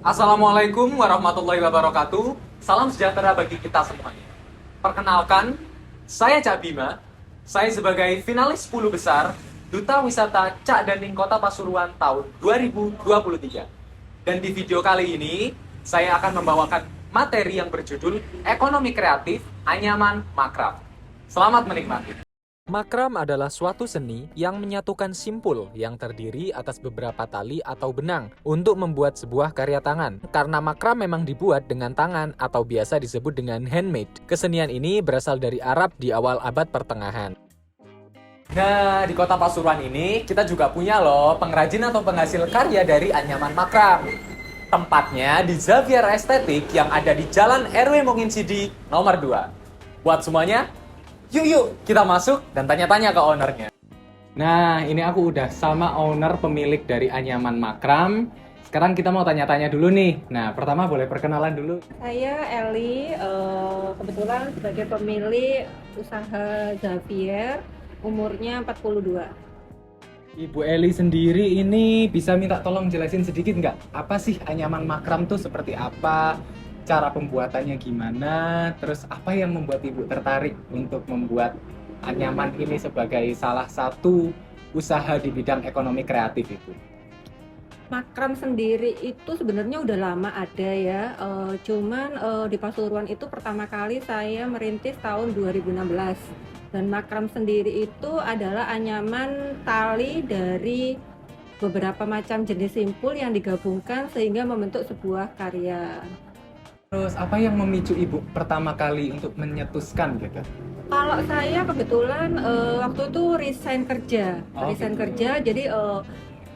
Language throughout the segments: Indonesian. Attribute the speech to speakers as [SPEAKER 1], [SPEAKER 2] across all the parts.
[SPEAKER 1] Assalamualaikum warahmatullahi wabarakatuh. Salam sejahtera bagi kita semuanya. Perkenalkan, saya Cak Bima. Saya sebagai finalis 10 besar Duta Wisata Cak Daning Kota Pasuruan tahun 2023. Dan di video kali ini, saya akan membawakan materi yang berjudul Ekonomi Kreatif, Anyaman, Makrab. Selamat menikmati. Makram adalah suatu seni yang menyatukan simpul yang terdiri atas beberapa tali atau benang untuk membuat sebuah karya tangan. Karena makram memang dibuat dengan tangan atau biasa disebut dengan handmade. Kesenian ini berasal dari Arab di awal abad pertengahan. Nah, di kota Pasuruan ini kita juga punya loh pengrajin atau penghasil karya dari anyaman makram. Tempatnya di Xavier Estetik yang ada di Jalan RW Monginsidi nomor 2. Buat semuanya, yuk kita masuk dan tanya-tanya ke ownernya. Nah, ini aku udah sama owner pemilik dari anyaman makram. Sekarang kita mau tanya-tanya dulu nih. Nah, pertama boleh perkenalan dulu.
[SPEAKER 2] Saya Eli, kebetulan sebagai pemilik usaha Xavier, umurnya 42.
[SPEAKER 1] Ibu Eli sendiri ini bisa minta tolong jelasin sedikit nggak? Apa sih anyaman makram tuh seperti apa? Cara pembuatannya gimana? Terus apa yang membuat Ibu tertarik untuk membuat anyaman ini sebagai salah satu usaha di bidang ekonomi kreatif itu?
[SPEAKER 2] Makram sendiri itu sebenarnya udah lama ada ya, cuman di Pasuruan itu pertama kali saya merintis tahun 2016. Dan makram sendiri itu adalah anyaman tali dari beberapa macam jenis simpul yang digabungkan sehingga membentuk sebuah karya.
[SPEAKER 1] Terus apa yang memicu Ibu pertama kali untuk menyetuskan gitu?
[SPEAKER 2] Kalau saya kebetulan waktu itu resign kerja, jadi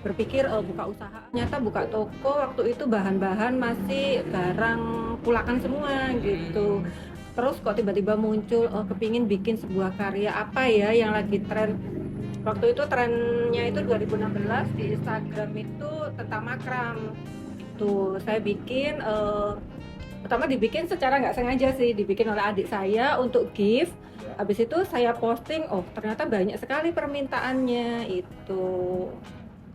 [SPEAKER 2] berpikir buka usaha. Ternyata buka toko waktu itu bahan-bahan masih barang pulakan semua gitu. Terus kok tiba-tiba muncul kepingin bikin sebuah karya apa ya yang lagi tren. Waktu itu trennya itu 2016 di Instagram itu tentang makram. Tuh saya bikin pertama dibikin secara nggak sengaja sih, dibikin oleh adik saya untuk gift. Habis itu saya posting, oh ternyata banyak sekali permintaannya itu.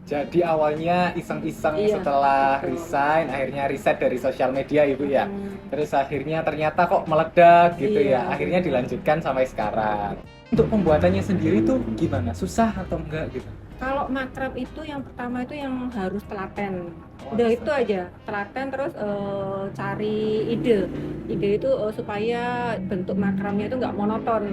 [SPEAKER 1] Jadi awalnya iseng-iseng
[SPEAKER 2] Iya,
[SPEAKER 1] setelah
[SPEAKER 2] betul.
[SPEAKER 1] resign, akhirnya riset dari sosial media Ibu ya. Terus akhirnya ternyata kok meledak gitu ya.
[SPEAKER 2] Iya.
[SPEAKER 1] Akhirnya dilanjutkan sampai sekarang. Untuk pembuatannya sendiri tuh gimana? Susah atau enggak gitu?
[SPEAKER 2] Kalau makram itu yang pertama itu yang harus telaten.
[SPEAKER 1] Oh,
[SPEAKER 2] Udah
[SPEAKER 1] harus
[SPEAKER 2] itu aja, telaten terus cari ide. Ide itu supaya bentuk makramnya itu nggak monoton.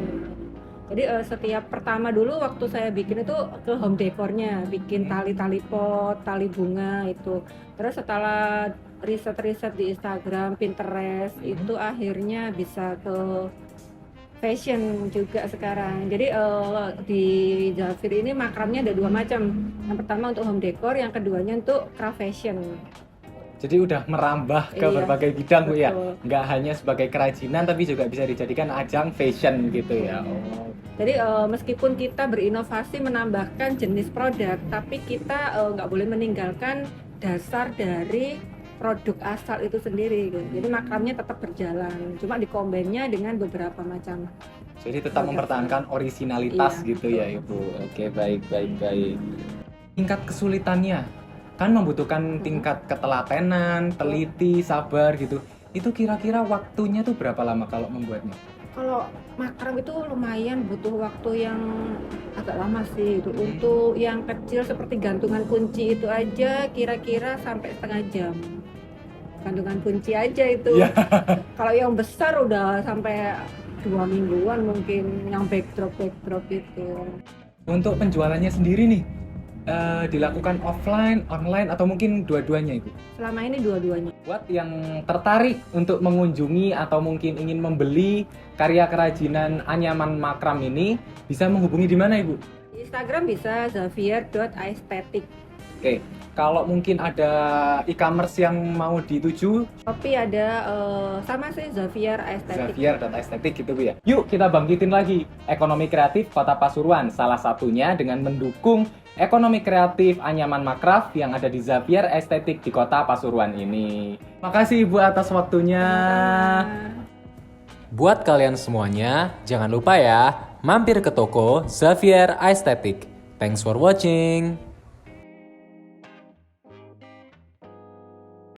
[SPEAKER 2] Jadi setiap pertama dulu waktu saya bikin itu ke home decornya, bikin tali-tali pot, tali bunga itu. Terus setelah riset-riset di Instagram, Pinterest, itu akhirnya bisa ke fashion juga sekarang. Jadi di Xavier ini makramnya ada dua macam. Yang pertama untuk home decor, yang keduanya untuk craft fashion.
[SPEAKER 1] Jadi udah merambah ke
[SPEAKER 2] Iya,
[SPEAKER 1] berbagai bidang Bu ya.
[SPEAKER 2] betul.
[SPEAKER 1] Nggak hanya sebagai kerajinan tapi juga bisa dijadikan ajang fashion gitu ya. Oh.
[SPEAKER 2] Jadi meskipun kita berinovasi menambahkan jenis produk, tapi kita nggak boleh meninggalkan dasar dari produk asal itu sendiri. Gitu. Jadi makramnya tetap berjalan, cuma dikombinnya dengan beberapa macam.
[SPEAKER 1] Jadi tetap
[SPEAKER 2] produk.
[SPEAKER 1] mempertahankan originalitas
[SPEAKER 2] Iya,
[SPEAKER 1] gitu
[SPEAKER 2] betul.
[SPEAKER 1] ya Ibu. Oke, baik. Tingkat kesulitannya kan membutuhkan tingkat ketelatenan, teliti, sabar gitu. Itu kira-kira waktunya tuh berapa lama kalau membuatnya?
[SPEAKER 2] Kalau makram itu lumayan butuh waktu yang agak lama sih. Itu untuk yang kecil seperti gantungan kunci itu aja kira-kira sampai setengah jam. Gantungan kunci aja itu.
[SPEAKER 1] Iya.
[SPEAKER 2] Kalau yang besar udah sampai 2 mingguan mungkin yang backdrop itu.
[SPEAKER 1] Untuk penjualannya sendiri nih, dilakukan offline, online, atau mungkin dua-duanya Ibu?
[SPEAKER 2] Selama ini dua-duanya.
[SPEAKER 1] Buat yang tertarik untuk mengunjungi atau mungkin ingin membeli karya kerajinan anyaman makram ini, bisa menghubungi di mana Ibu?
[SPEAKER 2] Di Instagram bisa xavier.aesthetic.
[SPEAKER 1] Oke, kalau mungkin ada e-commerce yang mau dituju,
[SPEAKER 2] Shopee ada sama sih Xavier Aesthetic.
[SPEAKER 1] Xavier dan estetik gitu Bu ya. Yuk kita bangkitin lagi ekonomi kreatif Kota Pasuruan, salah satunya dengan mendukung ekonomi kreatif anyaman makraf yang ada di Xavier Estetik di Kota Pasuruan ini. Makasih Ibu atas waktunya. Buat kalian semuanya, jangan lupa ya, mampir ke toko Xavier Estetik. Thanks for watching.